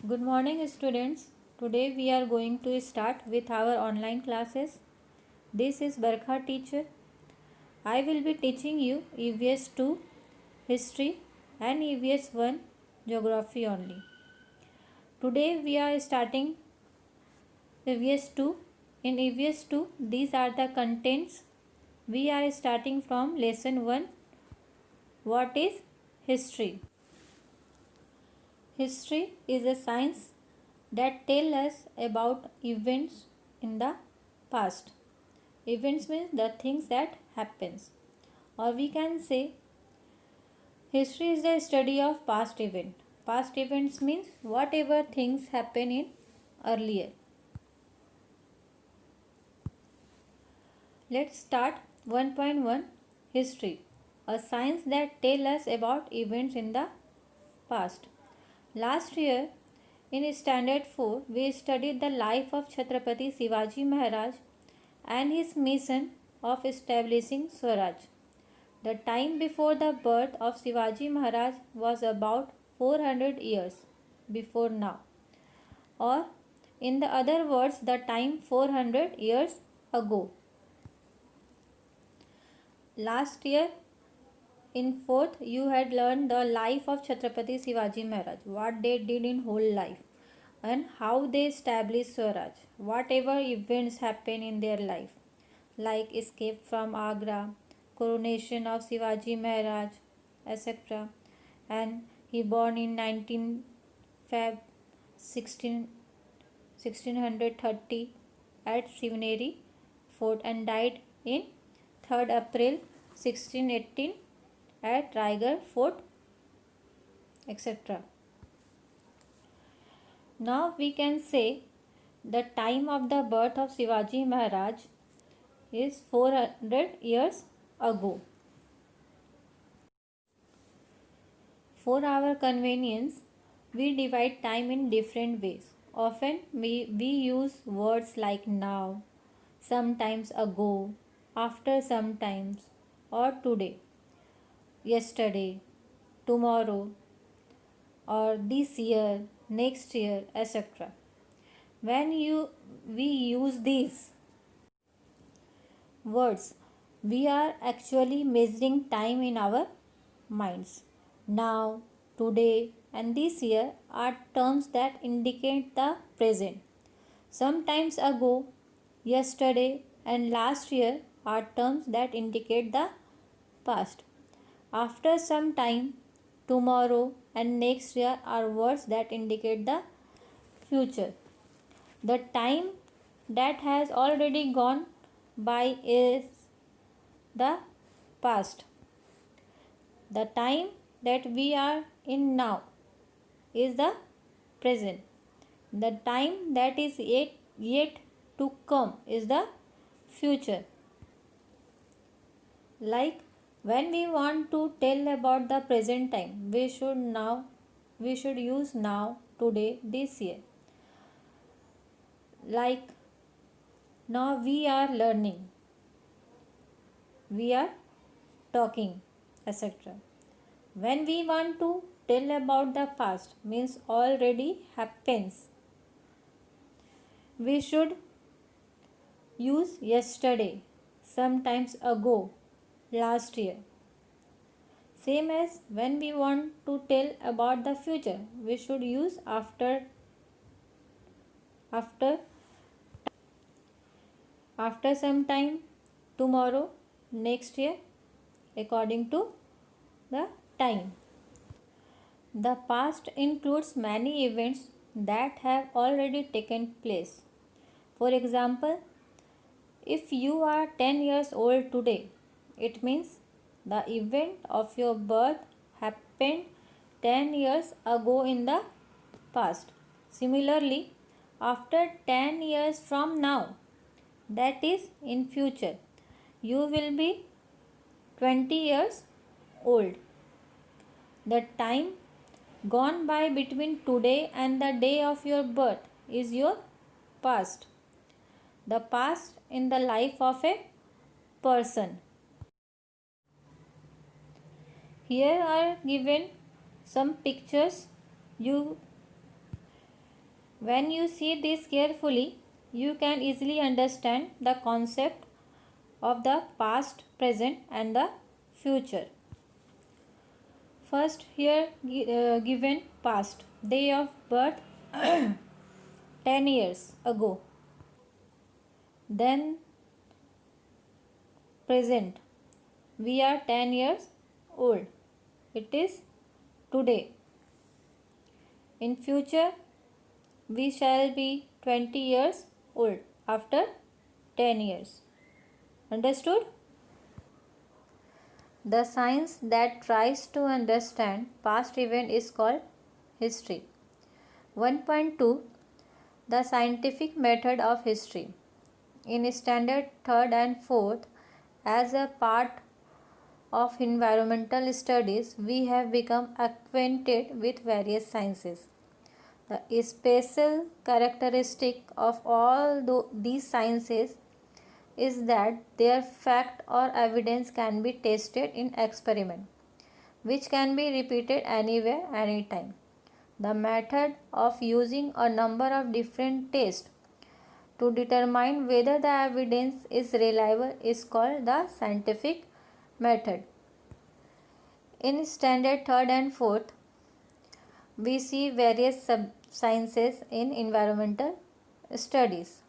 Good morning, students. Today we are going to start with our online classes. This is Barkha teacher. I will be teaching you EVS 2 history and EVS 1 geography only. Today we are starting EVS 2. In EVS 2, these are the contents. We are starting from lesson 1. What is history? History is a science that tell us about events in the past. Events means the things that happens, or we can say history is the study of past event. Past events means whatever things happen in earlier. Let's start 1.1 history, a science that tell us about events in the past. Last year in standard 4 we studied the life of Chhatrapati Shivaji Maharaj and his mission of establishing Swaraj. The time before the birth of Shivaji Maharaj was about 400 years before now, or in the other words, the time 400 years ago. Last year in 4th, you had learned the life of Chhatrapati Shivaji Maharaj, what they did in whole life and how they established Swaraj, whatever events happen in their life, like escape from Agra, coronation of Shivaji Maharaj, etc. And he born in 19 Feb 1630 at Sivaneri Fort and died in 3rd April 1618 at Raigarh Fort, etc. Now we can say the time of the birth of Shivaji Maharaj is 400 years ago. For our convenience, we divide time in different ways. Often we use words like now, sometimes ago, after sometimes, or today, yesterday, tomorrow, or this year, next year, etc. When we use these words, we are actually measuring time in our minds. Now, today, and this year are terms that indicate the present. Sometimes ago, yesterday, and last year are terms that indicate the past. After some time, tomorrow, and next year are words that indicate the future. The time that has already gone by is the past. The time that we are in now is the present. The time that is yet to come is the future. Like when we want to tell about the present time, we should use now, today, this year. Like now we are learning, we are talking, etc. When we want to tell about the past, means already happens, we should use yesterday, sometimes ago, last year. Same as when we want to tell about the future, we should use after some time, tomorrow, next year, according to the time. The past includes many events that have already taken place. For example, if you are 10 years old today, it means the event of your birth happened 10 years ago in the past. Similarly, after 10 years from now, that is in future, you will be 20 years old. The time gone by between today and the day of your birth is your past. The past in the life of a person. Here are given some pictures. You When you see this carefully, you can easily understand the concept of the past, present, and the future. First, here given past, day of birth 10 years ago. Then present, we are 10 years old. It is today. In future, we shall be 20 years old after 10 years. Understood? The science that tries to understand past event is called history. 1.2 The scientific method of history. In standard 3rd and 4th, as a part of environmental studies, we have become acquainted with various sciences. The special characteristic of all these sciences is that their fact or evidence can be tested in experiment, which can be repeated anywhere, anytime. The method of using a number of different tests to determine whether the evidence is reliable is called the scientific method. In standard 3rd and 4th, we see various sub-sciences in environmental studies.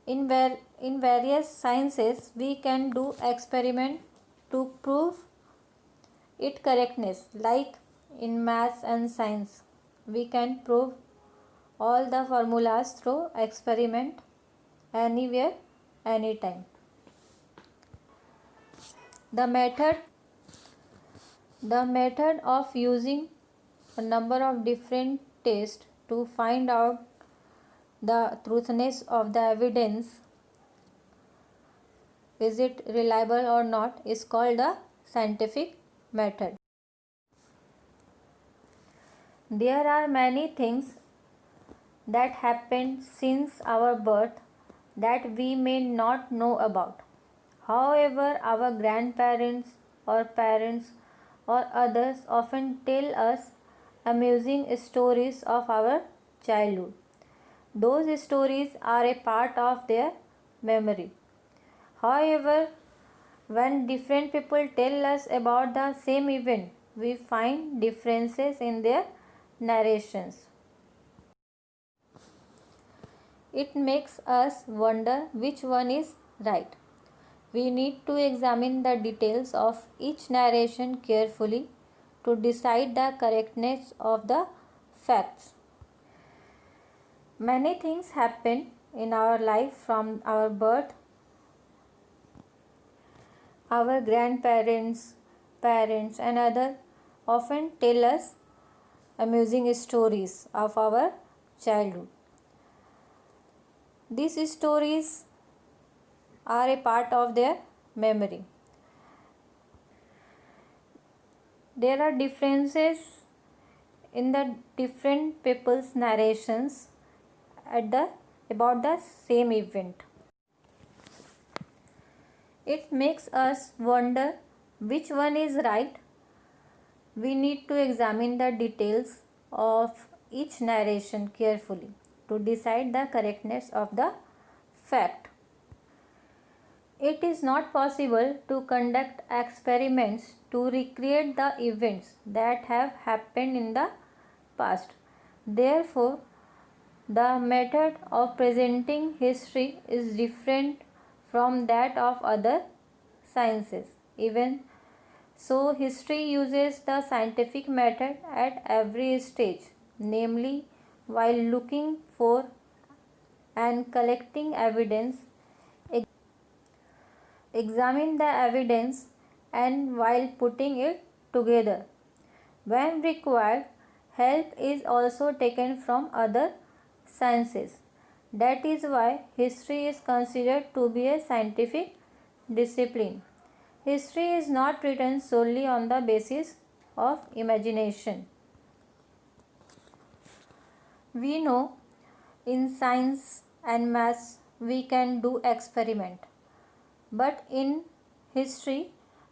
In various sciences, we can do experiment to prove its correctness. Like in maths and science, we can prove all the formulas through experiment anywhere, anytime. The method of using a number of different tests to find out the truthness of the evidence, is it reliable or not, is called the scientific method. There are many things that happened since our birth that we may not know about. However, our grandparents or parents or others often tell us amusing stories of our childhood. Those stories are a part of their memory. However, when different people tell us about the same event, we find differences in their narrations. It makes us wonder which one is right. We need to examine the details of each narration carefully to decide the correctness of the facts. Many things happen in our life from our birth. Our grandparents, parents, and others often tell us amusing stories of our childhood. These stories are a part of their memory. There are differences in the different people's narrations about the same event. It makes us wonder which one is right. We need to examine the details of each narration carefully to decide the correctness of the fact. It is not possible to conduct experiments to recreate the events that have happened in the past. Therefore, the method of presenting history is different from that of other sciences. Even so, history uses the scientific method at every stage, namely while looking for and collecting evidence, examine the evidence, and while putting it together. When required, help is also taken from other sciences. That is why history is considered to be a scientific discipline. History is not written solely on the basis of imagination. We know in science and maths we can do experiment, but in history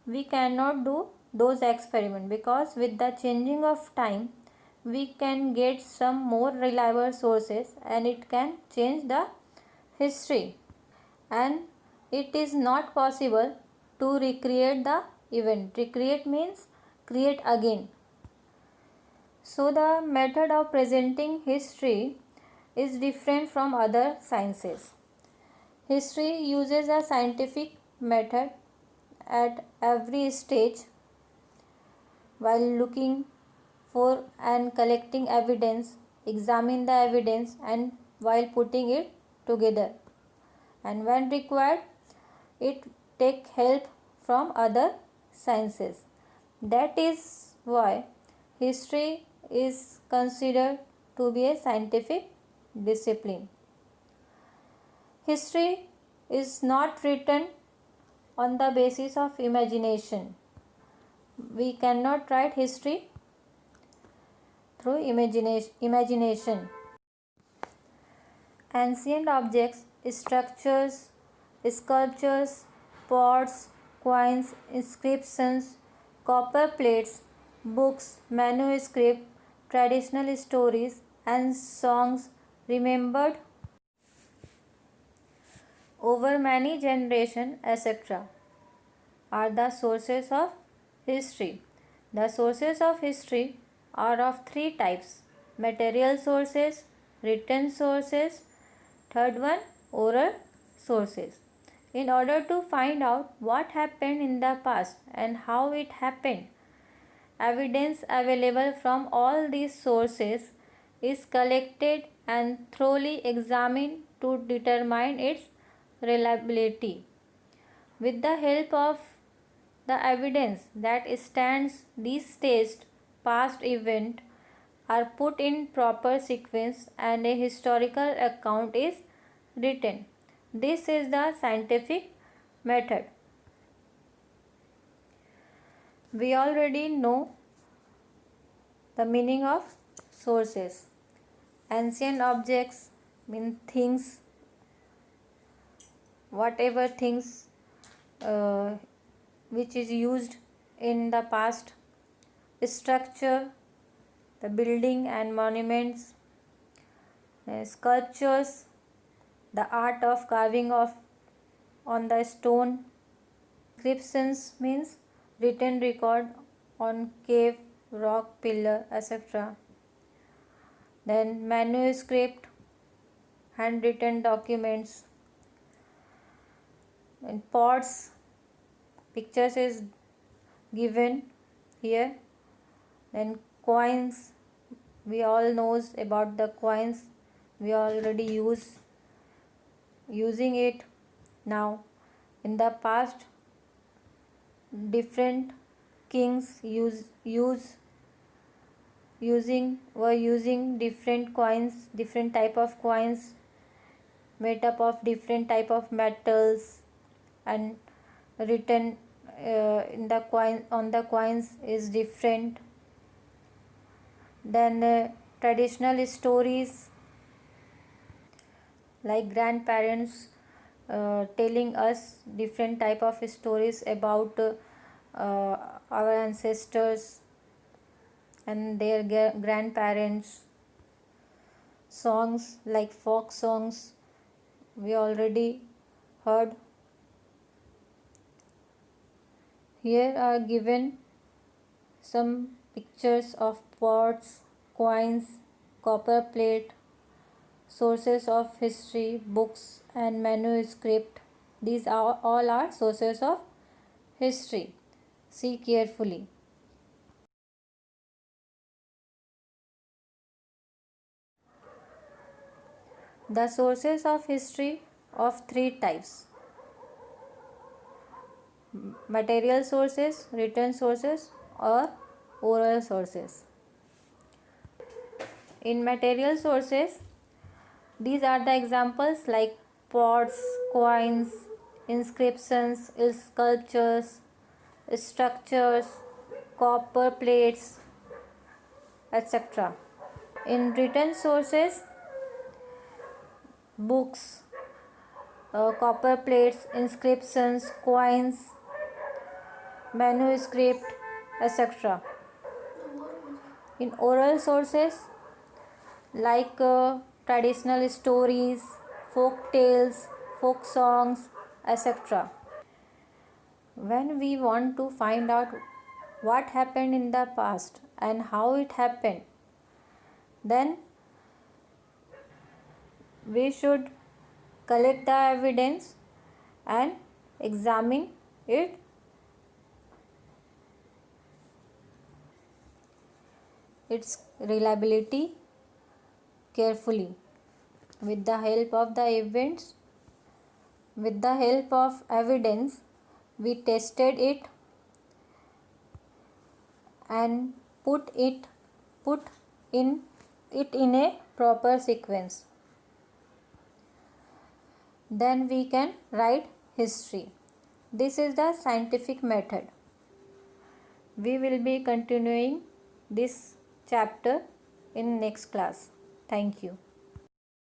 we cannot do those experiments because with the changing of time we can get some more reliable sources and it can change the history. And it is not possible to recreate the event. Recreate means create again. So the method of presenting history is different from other sciences. History uses a scientific method at every stage while looking for and collecting evidence, examine the evidence and while putting it together. And when required, it take help from other sciences. That is why history is considered to be a scientific discipline. History is not written on the basis of imagination. We cannot write history through imagination. Ancient objects, structures, sculptures, pots, coins, inscriptions, copper plates, books, manuscripts, traditional stories, and songs remembered over many generations, etc., are the sources of history. The sources of history are of three types: material sources, written sources, third one, oral sources. In order to find out what happened in the past and how it happened, evidence available from all these sources is collected and thoroughly examined to determine its reliability. With the help of the evidence that stands, these staged past events are put in proper sequence and a historical account is written. This is the scientific method. We already know the meaning of sources. Ancient objects mean things, whatever things which is used in the past. Structure, the building and monuments. Sculptures, the art of carving of on the stone. Inscriptions means written record on cave, rock, pillar, etc. Then manuscript, handwritten documents. And pots, pictures is given here. Then coins, we all knows about the coins, we already using it now. In the past, different kings were using different coins, different type of coins made up of different type of metals, and written in the coin on the coins is different. Then traditional stories, like grandparents telling us different type of stories about our ancestors and their grandparents. Songs like folk songs, we already heard. Here are given some pictures of pots, coins, copper plate, sources of history, books and manuscript. These are all are sources of history. See carefully. The sources of history of three types: material sources, written sources or oral sources. In material sources, these are the examples like pots, coins, inscriptions, sculptures, structures, copper plates, etc. In written sources, books, copper plates, inscriptions, coins, manuscript, etc. in oral sources like traditional stories, folk tales, folk songs, etc. When we want to find out what happened in the past and how it happened, then we should collect the evidence and examine it, its reliability carefully. With the help of the events, with the help of evidence, we tested it and put in it in a proper sequence. Then we can write history. This is the scientific method. We will be continuing this chapter in next class. Thank you.